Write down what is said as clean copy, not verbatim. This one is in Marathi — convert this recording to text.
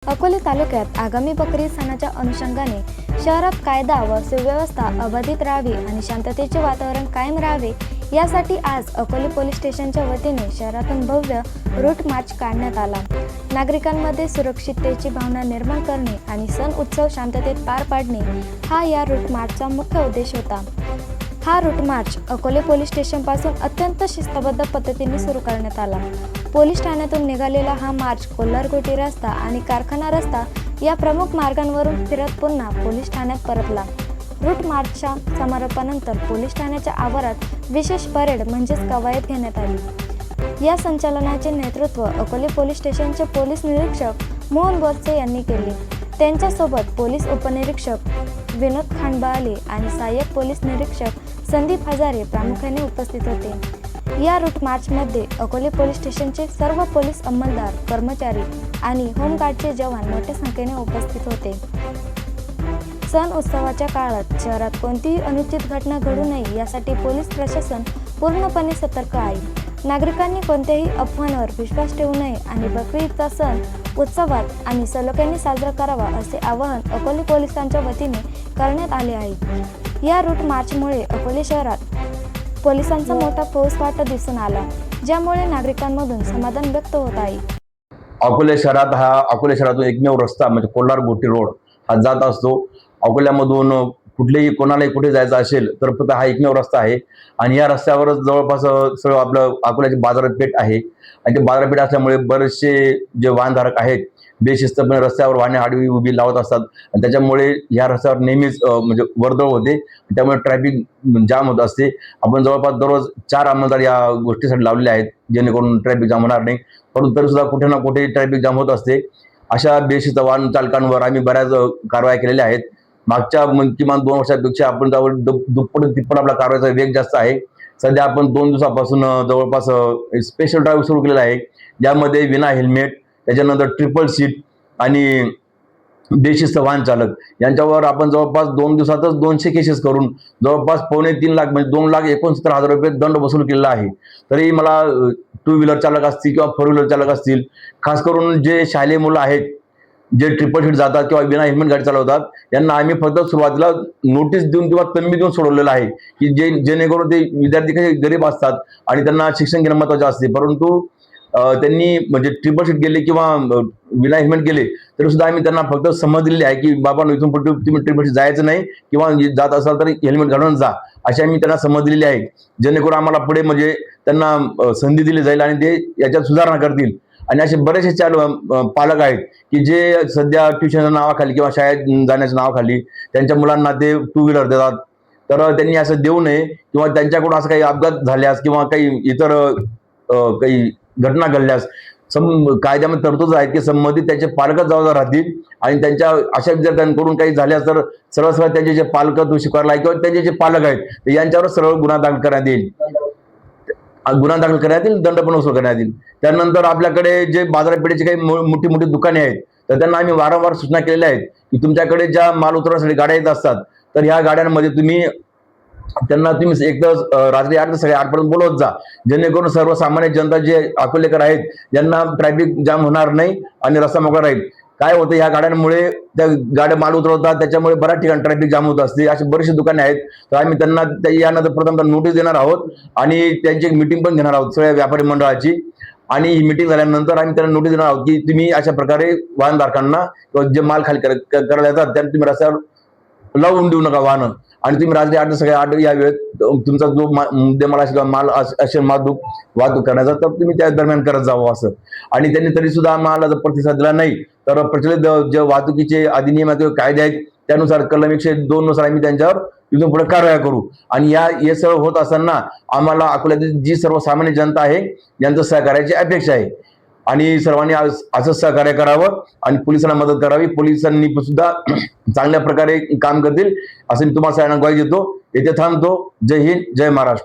अकोले तालुक्यात आगामी बकरी सणाच्या अनुषंगाने शहरात कायदा व सुव्यवस्था अबाधित राहावी आणि शांततेचे वातावरण कायम राहावे यासाठी आज अकोले पोलीस स्टेशनच्या वतीने शहरातून भव्य रूट मार्च काढण्यात आला। नागरिकांमध्ये सुरक्षिततेची भावना निर्माण करणे आणि सण उत्सव शांततेत पार पाडणे हा या रूट मार्चचा मुख्य उद्देश होता। हा रूट मार्च अकोले पोलीस स्टेशनपासून अत्यंत शिस्तबद्ध पद्धतीने सुरू करण्यात आला। पोलीस ठाण्यातून निघालेला हा मार्च कोल्हारकोटी रस्ता आणि कारखाना रस्ता या प्रमुख मार्गांवरून फिरत पुन्हा पोलीस ठाण्यात परतला। रूट मार्चच्या समारोपानंतर पोलीस ठाण्याच्या आवारात विशेष परेड म्हणजेच कवायत घेण्यात आली। या संचलनाचे नेतृत्व अकोले पोलीस स्टेशनचे पोलीस निरीक्षक मोहन बोरसे यांनी केले। त्यांच्यासोबत पोलीस उपनिरीक्षक विनोद खांडबाले आणि सहाय्यक पोलीस निरीक्षक संदीप हजारे प्रामुख्याने उपस्थित होते। या रूट मार्चमध्ये अकोले पोलीस स्टेशनचे सर्व पोलीस अंमलदार, कर्मचारी आणि होमगार्डचे जवान मोठ्या संख्येने उपस्थित होते। सण उत्सवाच्या काळात शहरात कोणतीही अनुचित घटना घडू नये यासाठी पोलीस प्रशासन पूर्णपणे सतर्क आहे। नागरिकांनी कोणत्याही अफवांवर विश्वास ठेवू नये आणि बकरी ईदचा सण उत्सवात आणि सलोख्याने साजरा करावा असे आवाहन अकोले पोलिसांच्या वतीने करण्यात आले आहे। या रूट मार्चमुळे अकोले शहरात पोलिसांचा मोठा फौजफाटा दिसून आला, ज्यामुळे नागरिकांमधून समाधान व्यक्त होत आहे। अकोले शहरातून एकमेव रस्ता म्हणजे कोल्हारकोटी रोड हा जात असतो। अकोल्यामधून कुठलेही कोणालाही कुठे जायचं असेल तर फक्त हा एकमेव रस्ता आहे आणि या रस्त्यावरच जवळपास सगळं आपलं अकोल्याची बाजारपेठ आहे आणि ते बाजारपेठ असल्यामुळे बरेचसे जे वाहनधारक आहेत बेशिस्तपणे रस्त्यावर वाहने आडवी उभी लावत असतात आणि त्याच्यामुळे या रस्त्यावर नेहमीच म्हणजे वर्दळ होते, त्यामुळे ट्रॅफिक जाम होत असते। आपण जवळपास दररोज 4 अंमलदार या गोष्टीसाठी लावलेले आहेत जेणेकरून ट्रॅफिक जाम होणार नाही, परंतु तरी सुद्धा कुठे ना कुठे ट्रॅफिक जाम होत असते। अशा बेशिस्त वाहन चालकांवर आम्ही बऱ्याच कारवाई केलेल्या आहेत। मागच्या किमान 2 वर्षापेक्षा आपण दुप्पट तिप्पट आपला कारवाईचा वेग जास्त आहे। सध्या आपण 2 दिवसापासून जवळपास स्पेशल ड्राईव्ह सुरू केलेला आहे, ज्यामध्ये विना हेल्मेट, त्याच्यानंतर ट्रिपल सीट आणि बेशिस्त वाहन चालक यांच्यावर आपण जवळपास 2 दिवसातच 200 केसेस करून जवळपास 2.25 लाख म्हणजे 2,69,000 रुपये दंड वसूल केलेला आहे। तरी मला 2 व्हीलर चालक असतील किंवा 4 व्हीलर चालक असतील, खास करून जे शालेय मुलं आहेत जे ट्रिपल सीट जातात किंवा बिना हेल्मेट गाडी चालवतात, यांना आम्ही फक्त सुरुवातीला नोटीस देऊन किंवा तंबी देऊन सोडवलेलं आहे की जेणेकरून ते विद्यार्थी काही गरीब असतात आणि त्यांना शिक्षण घेणं महत्त्वाचे असते, परंतु त्यांनी म्हणजे ट्रिपल सीट गेले किंवा विना हेल्मेट गेले तरी सुद्धा आम्ही त्यांना फक्त समज दिलेली आहे की बाबा इथून पुढे तुम्ही ट्रिपल सीट जायचं नाही किंवा जात असाल तर हेल्मेट घालून जा, अशी आम्ही त्यांना समज दिलेली आहे। जेणेकरून आम्हाला पुढे म्हणजे त्यांना संधी दिली जाईल आणि ते याच्यात सुधारणा करतील। आणि असे बरेचसे पालक आहेत की जे सध्या ट्युशनच्या नावाखाली किंवा शाळेत जाण्याच्या नावाखाली त्यांच्या मुलांना ते 2 व्हीलर देतात, तर त्यांनी असं देऊ नये किंवा त्यांच्याकडून असं काही अपघात झाल्यास किंवा काही इतर काही घटना घडल्यास कायद्यामध्ये तरतूद आहेत की संबंधित त्याचे पालकच जबाबदार राहतील आणि त्यांच्या अशा विद्यार्थ्यांकडून काही झाल्यास तर सरळ सरळ त्यांचे जे पालक शिकवायला किंवा त्यांचे जे पालक आहेत यांच्यावर सरळ गुन्हा दाखल करण्यात येईल, दंड पण वसूल करण्यात येईल। त्यानंतर आपल्याकडे जे बाजारपेठेचे काही मोठी मोठी दुकाने आहेत तर त्यांना आम्ही वारंवार सूचना केलेल्या आहेत की तुमच्याकडे ज्या माल उतरवण्यासाठी गाड्या येत असतात तर ह्या गाड्यांमध्ये तुम्ही एक तर रात्री 8 ते सकाळी 8 पर्यंत बोलवत जा, जेणेकरून सर्वसामान्य जनता जे अकोलेकर आहेत यांना ट्रॅफिक जाम होणार नाही आणि रस्ता मोकळा राहील। काय होतं, ह्या गाड्यांमुळे त्या गाड्या माल उतरवतात, त्याच्यामुळे बऱ्याच ठिकाणी ट्रॅफिक जाम होत असते। अशी बरीचशी दुकाने आहेत, तर आम्ही त्यांना यानंतर प्रथम नोटीस देणार आहोत आणि त्यांची एक मीटिंग पण घेणार आहोत सगळ्या व्यापारी मंडळाची। आणि ही मीटिंग झाल्यानंतर आम्ही त्यांना नोटीस देणार आहोत की तुम्ही अशा प्रकारे वाहनधारकांना किंवा जे माल खाली करायला येतात त्यांना तुम्ही रस्त्यावर लावून देऊ नका वाहनं, आणि तुम्ही रात्री 8 ते सकाळी 8 या वेळेत तुमचा जो मुद्देमाल असेल किंवा माल असेल वाहतूक करण्याचा तर तुम्ही त्या दरम्यान करत जावं असं। आणि त्यांनी तरी सुद्धा आम्हाला जर प्रतिसाद दिला नाही तर प्रचलित जे वाहतुकीचे अधिनियम किंवा कायदे आहेत त्यानुसार कलम 102 नुसार आम्ही त्यांच्यावर इथून पुढे कारवाई करू। आणि हे सर्व होत असताना आम्हाला अकोल्यातील जी सर्वसामान्य जनता आहे यांचं सहकार्याची अपेक्षा आहे आणि सर्वांनी असं सहकार्य करावं आणि पोलिसांना मदत करावी। पोलिसांनी सुद्धा चांगल्या प्रकारे काम करतील असं मी तुम्हाला सगळ्यांना ग्वाही देतो। येथे थांबतो। जय हिंद, जय महाराष्ट्र।